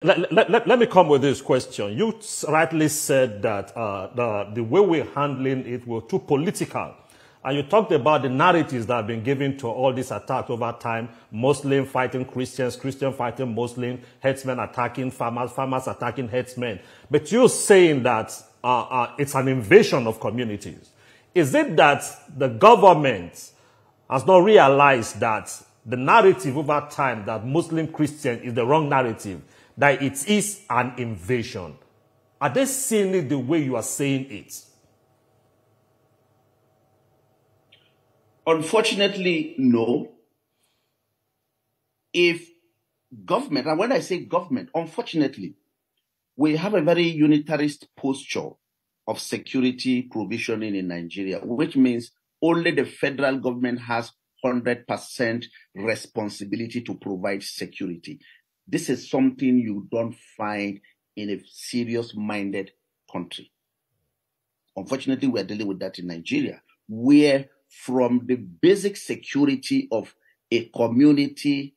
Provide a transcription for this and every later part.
Let me come with this question. You rightly said that the way we're handling it was too political. And you talked about the narratives that have been given to all these attacks over time. Muslim fighting Christians, Christian fighting Muslim, herdsmen attacking farmers, farmers attacking herdsmen. But you're saying that it's an invasion of communities. Is it that the government has not realized that the narrative over time that Muslim Christian is the wrong narrative, that it is an invasion? Are they seeing it the way you are saying it? Unfortunately, no. If government, and when I say government, unfortunately, we have a very unitarist posture of security provisioning in Nigeria, which means only the federal government has 100% responsibility to provide security. This is something you don't find in a serious-minded country. Unfortunately, we are dealing with that in Nigeria, where from the basic security of a community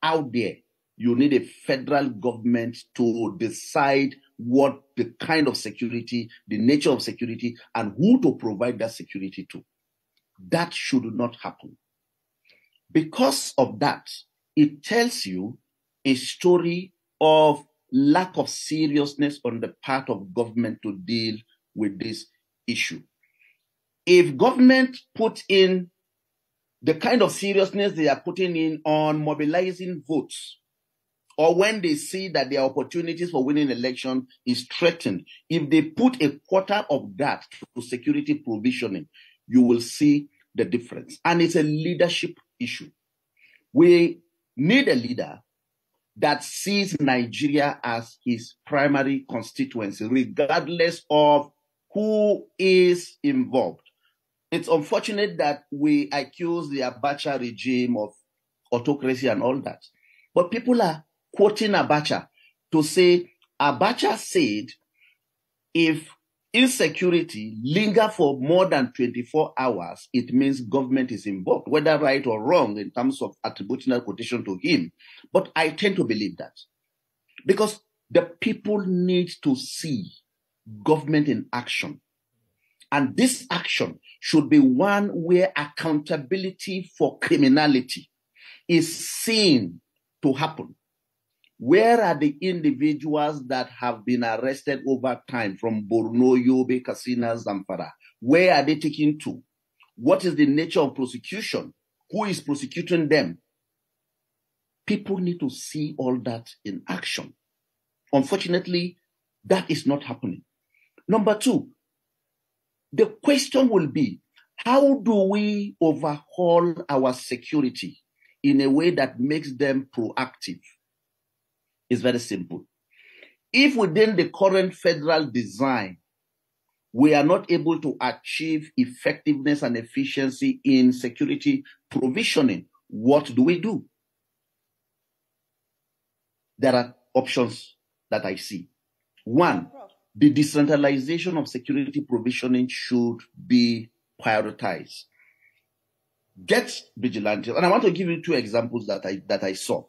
out there, you need a federal government to decide what the kind of security, the nature of security, and who to provide that security to. That should not happen. Because of that, it tells you a story of lack of seriousness on the part of government to deal with this issue. If government put in the kind of seriousness they are putting in on mobilizing votes, or when they see that their opportunities for winning election is threatened, if they put a quarter of that to security provisioning, you will see the difference. And it's a leadership issue. We need a leader that sees Nigeria as his primary constituency, regardless of who is involved. It's unfortunate that we accuse the Abacha regime of autocracy and all that. But people are quoting Abacha to say, Abacha said, if insecurity linger for more than 24 hours, it means government is involved, whether right or wrong in terms of attributing a quotation to him. But I tend to believe that because the people need to see government in action. And this action should be one where accountability for criminality is seen to happen. Where are the individuals that have been arrested over time from Borno, Yobe, Katsina, Zamfara? Where are they taken to? What is the nature of prosecution? Who is prosecuting them? People need to see all that in action. Unfortunately, that is not happening. Number two, the question will be, how do we overhaul our security in a way that makes them proactive? It's very simple. If within the current federal design, we are not able to achieve effectiveness and efficiency in security provisioning, what do? There are options that I see. One, the decentralization of security provisioning should be prioritized. Get vigilantes. And I want to give you two examples that I saw.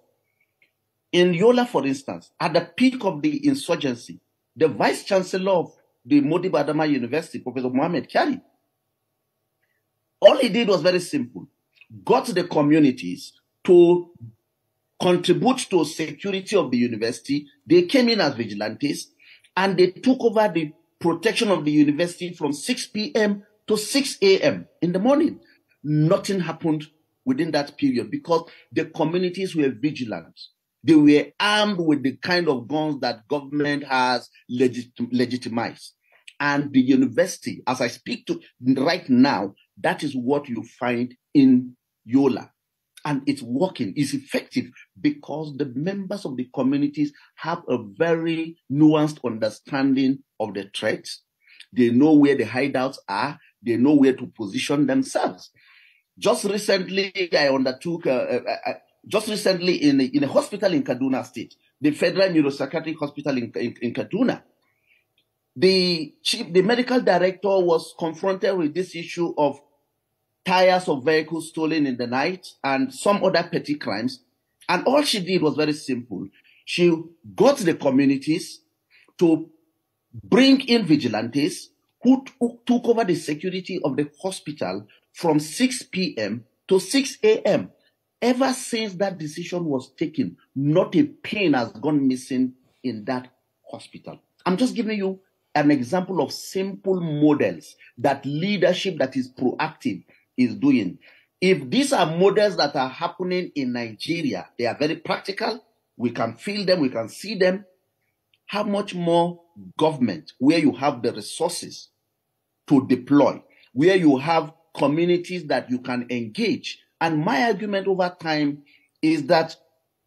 In Yola, for instance, at the peak of the insurgency, the vice chancellor of the Modibo Adama University, Professor Mohammed Kyari, all he did was very simple. Got the communities to contribute to security of the university. They came in as vigilantes, and they took over the protection of the university from 6 p.m. to 6 a.m. in the morning. Nothing happened within that period because the communities were vigilant. They were armed with the kind of guns that government has legitimized. And the university, as I speak to right now, that is what you find in Yola. And it's working, it's effective because the members of the communities have a very nuanced understanding of the threats. They know where the hideouts are. They know where to position themselves. Just recently, I undertook, in a hospital in Kaduna State, the Federal Neuropsychiatric Hospital in Kaduna, the medical director was confronted with this issue of tires of vehicles stolen in the night and some other petty crimes. And all she did was very simple. She got the communities to bring in vigilantes who took over the security of the hospital from 6 p.m. to 6 a.m. Ever since that decision was taken, not a pin has gone missing in that hospital. I'm just giving you an example of simple models that leadership that is proactive is doing. If these are models that are happening in Nigeria, they are very practical. We can feel them, we can see them. How much more government, where you have the resources to deploy, where you have communities that you can engage. And my argument over time is that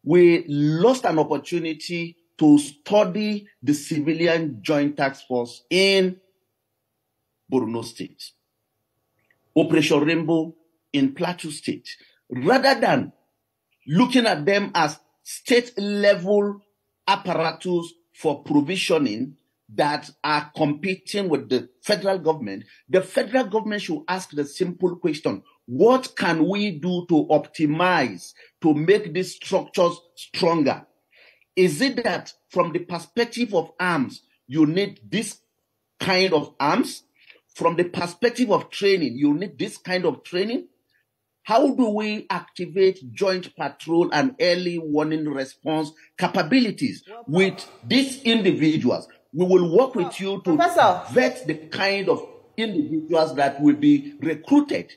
we lost an opportunity to study the civilian joint task force in Borno State, Operation Rainbow in Plateau State, rather than looking at them as state-level apparatus for provisioning that are competing with the federal government. The federal government should ask the simple question: what can we do to optimize, to make these structures stronger? Is it that from the perspective of arms, you need this kind of arms? From the perspective of training, you need this kind of training? How do we activate joint patrol and early warning response capabilities with these individuals? We will work with you to vet the kind of individuals that will be recruited